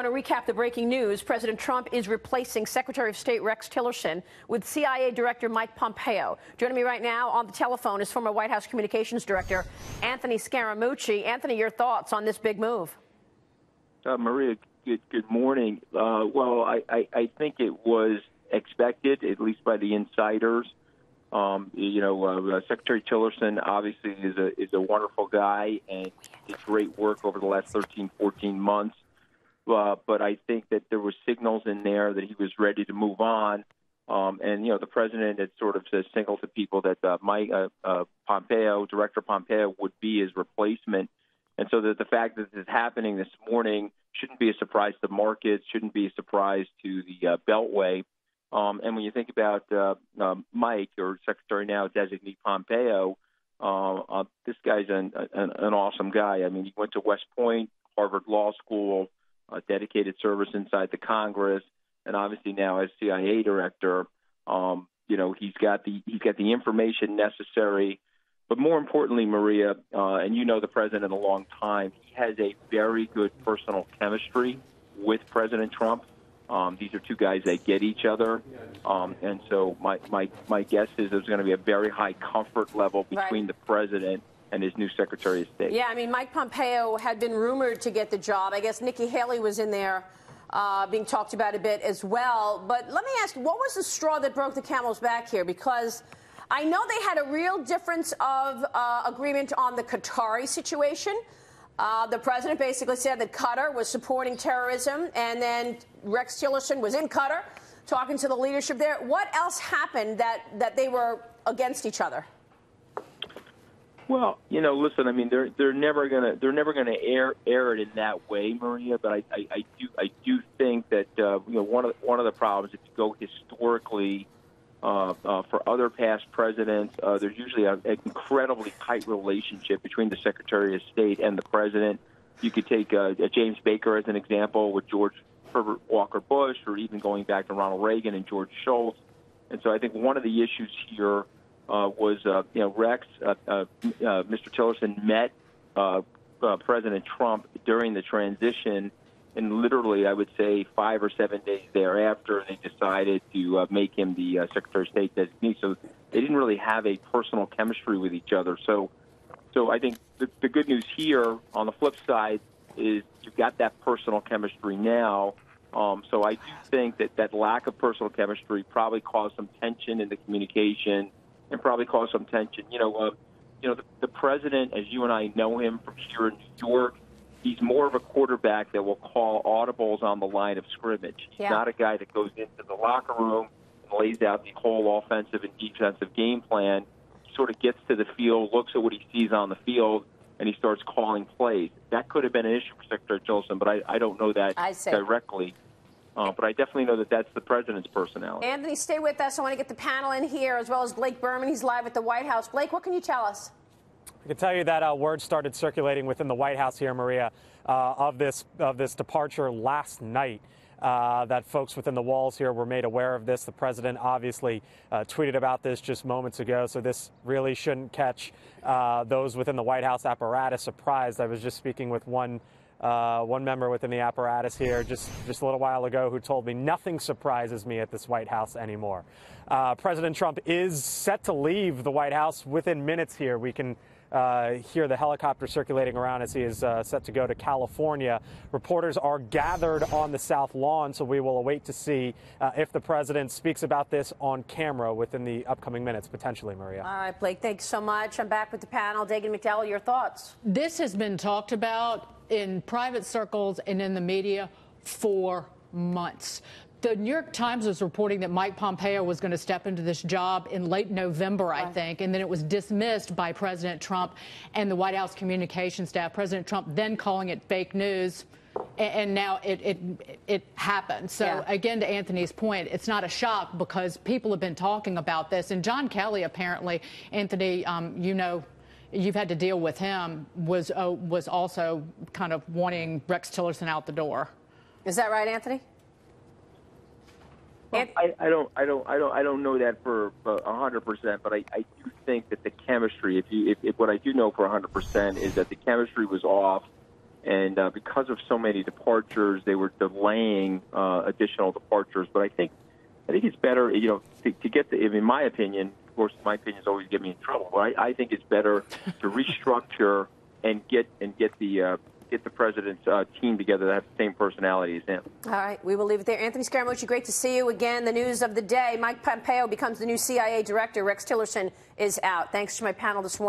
To recap the breaking news, President Trump is replacing Secretary of State Rex Tillerson with CIA Director Mike Pompeo. Joining me right now on the telephone is former White House Communications Director Anthony Scaramucci. Anthony, your thoughts on this big move? Maria, good morning. Well, I think it was expected, at least by the insiders. Secretary Tillerson obviously is a wonderful guy and did great work over the last 13, 14 months. But I think that there were signals in there that he was ready to move on. The president had sort of signaled to people that Director Pompeo would be his replacement. And so that the fact that this is happening this morning shouldn't be a surprise to markets, shouldn't be a surprise to the Beltway. And when you think about Mike, or Secretary now designate Pompeo, this guy's an awesome guy. I mean, he went to West Point, Harvard Law School, dedicated service inside the Congress, and obviously now as CIA director, he's got the information necessary. But more importantly, Maria, and you know the president a long time, he has a very good personal chemistry with President Trump. These are two guys that get each other, and so my guess is there's going to be a very high comfort level between the president and his new Secretary of State. Yeah, I mean, Mike Pompeo had been rumored to get the job. I guess Nikki Haley was in there being talked about a bit as well. But let me ask, what was the straw that broke the camel's back here? Because I know they had a real difference of agreement on the Qatari situation. The president basically said that Qatar was supporting terrorism, and then Rex Tillerson was in Qatar talking to the leadership there. What else happened that they were against each other? Well, listen. I mean, they're never gonna air it in that way, Maria. But I do think that one of the problems, if you go historically for other past presidents, there's usually an incredibly tight relationship between the Secretary of State and the president. You could take James Baker as an example with George Herbert Walker Bush, or even going back to Ronald Reagan and George Shultz. And so I think one of the issues here was Rex, Mr. Tillerson met President Trump during the transition, and literally, I would say 5 or 7 days thereafter, they decided to make him the Secretary of State designee. So they didn't really have a personal chemistry with each other. So I think the good news here, on the flip side, is you've got that personal chemistry now. So I do think that lack of personal chemistry probably caused some tension in the communication, and probably caused some tension. The president, as you and I know him from here in New York, he's more of a quarterback that will call audibles on the line of scrimmage. He's not a guy that goes into the locker room and lays out the whole offensive and defensive game plan. He sort of gets to the field, looks at what he sees on the field, and he starts calling plays. That could have been an issue for Secretary Tillerson, but I don't know that directly. But I definitely know that that's the president's personality. Anthony, stay with us. I want to get the panel in here, as well as Blake Berman. He's live at the White House. Blake, what can you tell us? I can tell you that word started circulating within the White House here, Maria, of this departure last night. That folks within the walls here were made aware of this. The president obviously tweeted about this just moments ago, so this really shouldn't catch those within the White House apparatus surprised. I was just speaking with one member within the apparatus here just a little while ago who told me nothing surprises me at this White House anymore. President Trump is set to leave the White House within minutes here. We can hear the helicopter circulating around as he is set to go to California. Reporters are gathered on the South Lawn, so we will await to see if the president speaks about this on camera within the upcoming minutes, potentially, Maria. All right, Blake, thanks so much. I'm back with the panel. Dagan McDowell, your thoughts? This has been talked about in private circles and in the media for months. The New York Times was reporting that Mike Pompeo was going to step into this job in late November, I think, and then it was dismissed by President Trump and the White House communication staff. President Trump then calling it fake news, and now it happened. So again, to Anthony's point, it's not a shock because people have been talking about this. And John Kelly, apparently, Anthony, you've had to deal with him, was also kind of wanting Rex Tillerson out the door. Is that right, Anthony? Well, I don't know that for 100%, but I do think that the chemistry, if what I do know for 100% is that the chemistry was off, And because of so many departures, they were delaying additional departures. But I think it's better, to get in my opinion. Of course, my opinions always get me in trouble. But I think it's better to restructure and get the president's team together that have the same personality as him. All right, we will leave it there. Anthony Scaramucci, great to see you again. The news of the day: Mike Pompeo becomes the new CIA director. Rex Tillerson is out. Thanks to my panel this morning.